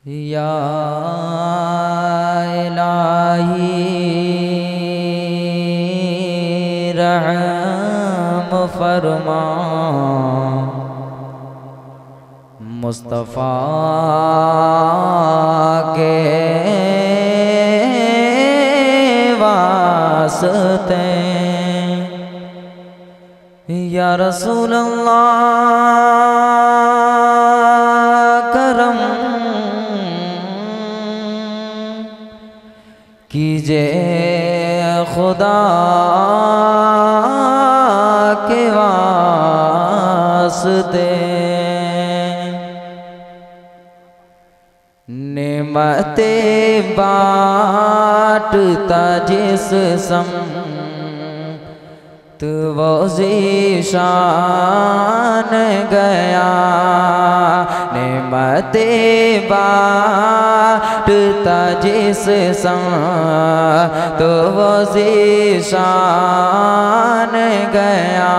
या इलाही रहम फरमा मुस्तफ़ा के वास्ते। या रसूल अल्लाह करम कीजिए खुदा के वास्ते। नेमते बाटता जिस समत वो ज़ीशान गया। नेमते बाटता जिस समत वो ज़ीशान गया।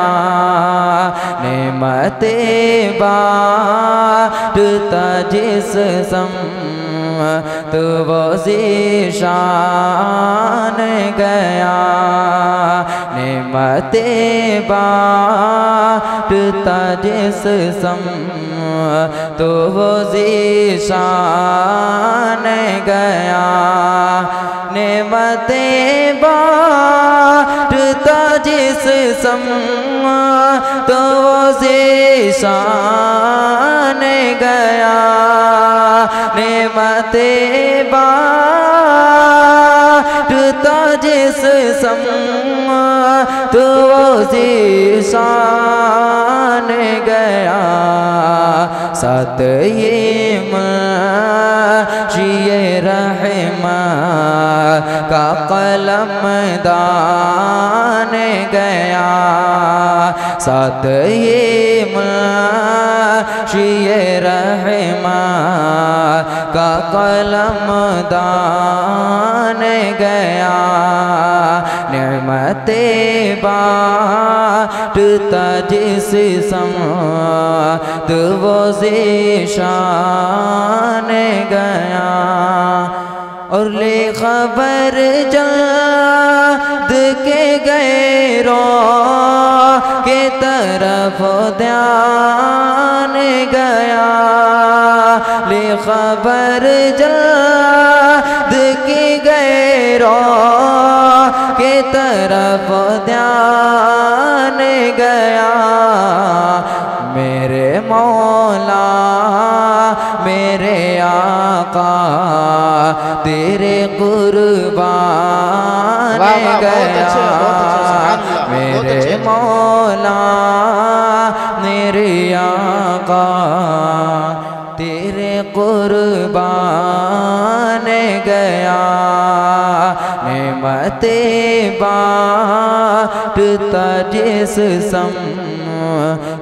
नेमते बाटता जिस तो वो ज़ीशान गया। नेमते बाटता जिस तो वो ज़ीशान गया। नेमते बाटता जिस तो वो ज़ीशान गया। नेमते बाटता जिस तो वो ज़ीशान गया। साथ ये मुंशिए रहमा का कलम दान गया। साथ ये मुंशिए रहमा का कलम दान गया। नेमते बाटता जिस तो वो ज़ीशान गया। और ले खबर जल्द के गैरों के तरफ ध्यान गया। ले खबर जल्द के गैरों के तरफ ध्यान गया। मेरे मौला मेरे आका तेरे कुर्बान गया। मेरे मौला मेरे आका तेरे कुर्बान गया। नेमते बाटता जिस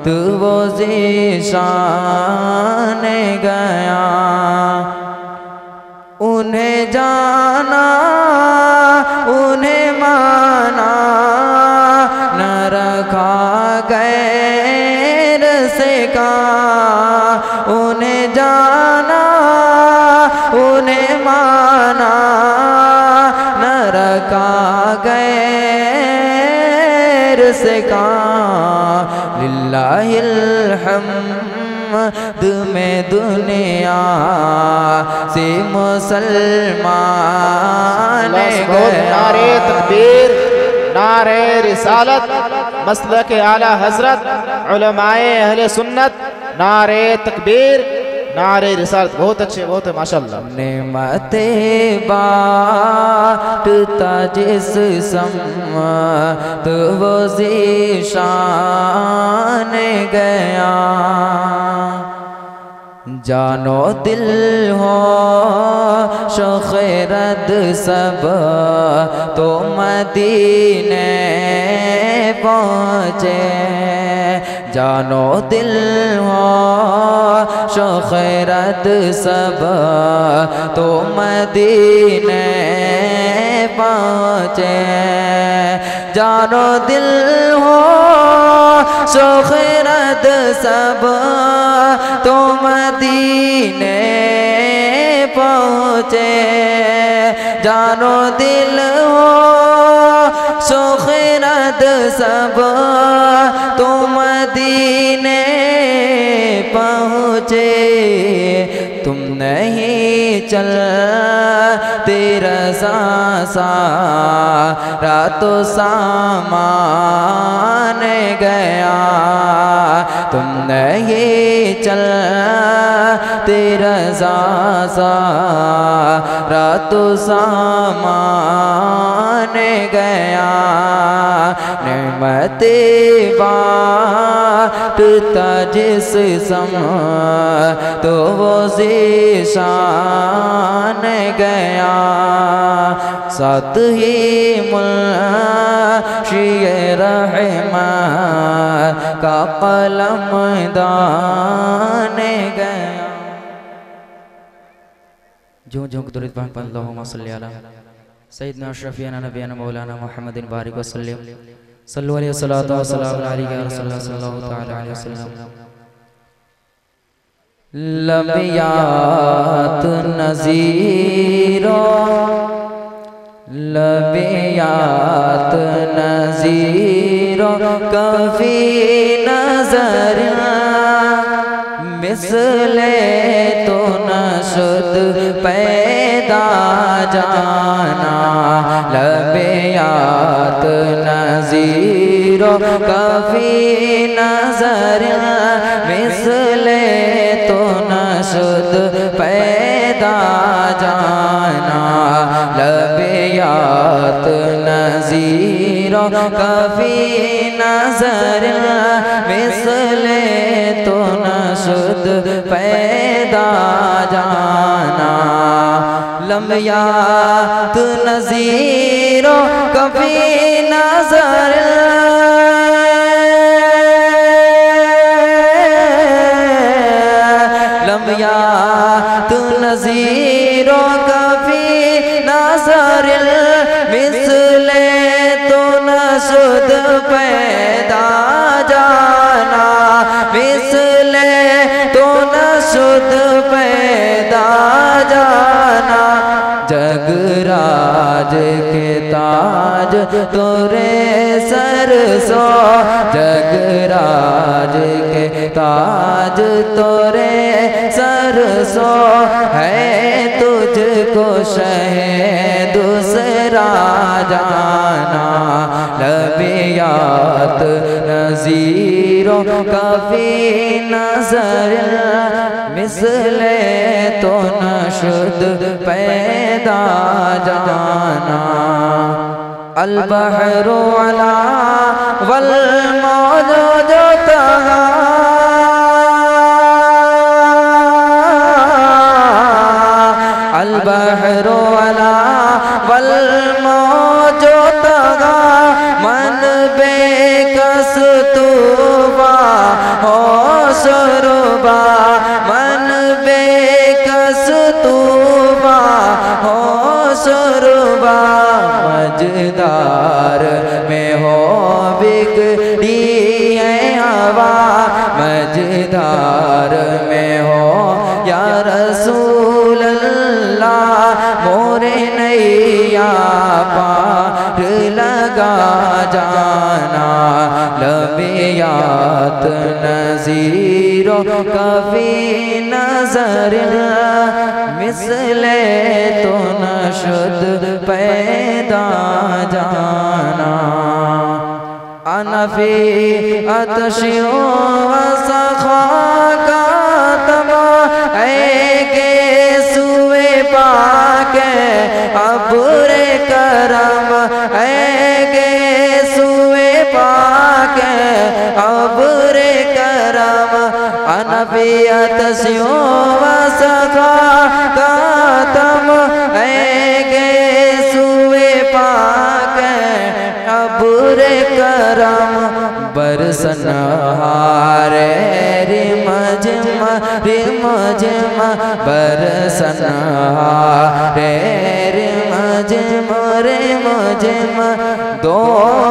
तो वो ज़ीशान गया। उन्हें जाना उन्हें माना न रखा गैर से का। उन्हें जाना उन्हें माना न रखा गैर से का। लिल्लाहिल हम्द में दुनिया से मुसलमान गया। नारे तकबीर नारे रिसालत मसलक आला हजरत उलमाए अहले सुन्नत। नारे तकबीर नारे रिसालत। बहुत अच्छे बहुत है माशाल्लाह। नेमते बाटता जिस तो वो ज़ीशान गया। जानो दिल हो शोखरद सब तो मदीने पहुँचे। जानो दिल हो शोखरद सब तो मदीने पहुँचे। जानो दिल हो शोखरद सब तो मदीने पहुँचे जानो दिल हो सुखरद सब तो मदीने पहुँचे तुम नहीं चल तेरा सारा तो सामान गया तुम नहीं चल तेरा सारा तो सामान गया नेमते बाटता जिस सम तो वो ज़ीशान गया साथ ही मुंशी रहमान का कलम दान गया। जो दुरूद पाक पढ़ अल्लाहुम्मा सल्ली अला सय्यिदना शफीअना नबियना मौलाना मुहम्मदिन बारिक वसल्लम सल्लु अलैहि वसल्लम अलैहि रसूलुल्लाह सल्लल्लाहु तआला अलैहि वसल्लम। लबियात नज़ीरो लबियात नज़ीरो कभी नजर मिसले तो न शुद पैदा जाना लबियात नज़ीरो कभी नजर मिसले तो न शुद पैदा जाना लबियात नज़ीरो कभी नजर मिसले तो न शुद पैदा जाना लबियात नज़ीरो कभी नजर लबियात नज़ीरो कभी नजर मिसले तो न शुद पैदा जाना मिसले तो न शुद पैदा जाना जगराज के ताज तोरे सर सो जगराज के ताज तोरे सर सो है तुझको शह दूसरा जाना लबियात नज़ीरो कभी नजर मिसले तो न शुद पैदा जाना अल बहरु अला वल मौजूद तहा अल बहरु अला वल मौजूद तहा मन बेकस तूबा हो सुरबा मन बेकस तूबा हो सुरबा मजदार में हो बिगड़ी है हवा मजदार में हो या रसूल अल्लाह मोरे नैया पार लगा जाना लबियात नज़ीरो कभी नजर मिसले तो न शुद पैदा जाना अनफी अतशियो वसखा का तमा के सुए पाके अबुरे करम के सुए पाके अबुरे करम अनफी अतशियो वसखा का तम के सुए पाके अबुरे करम बरसन हारे रिम जिम बरसन हारे रिम जिम दो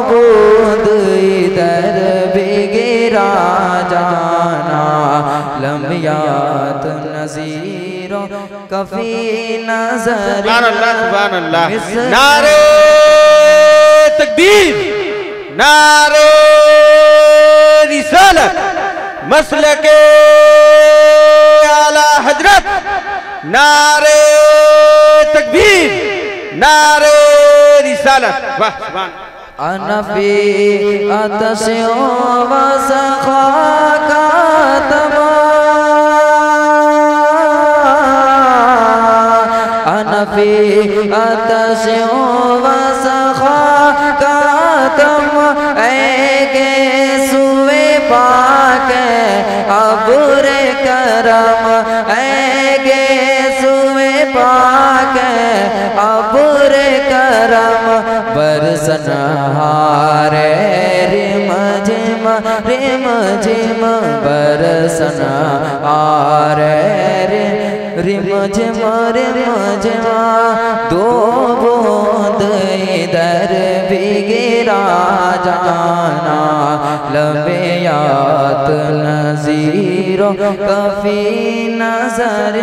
बूंद इधर भी गिरा जाना लबियात नज़ीर नज़ीरो कफी नजर सुभान अल्लाह सुभान अल्लाह। नारे तकबीर, नारे रिसालत, मसलके आला हजरत, नारे तकबीर, नारे रिसालत। वाह सुभान। अनफी अतशो वसखा का तमा, अनफी अतशो वसखा का तमा, ऐगे सुवे पाक अबुरे करम, ऐगे सुवे पाक अबुरे करम, बरसन हारे रिम झिम बरसन हारे रिम झिम दो बूंद इधर भी गिरा जाना, लबेयात नज़ीरो कफी नजर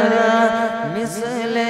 मिसले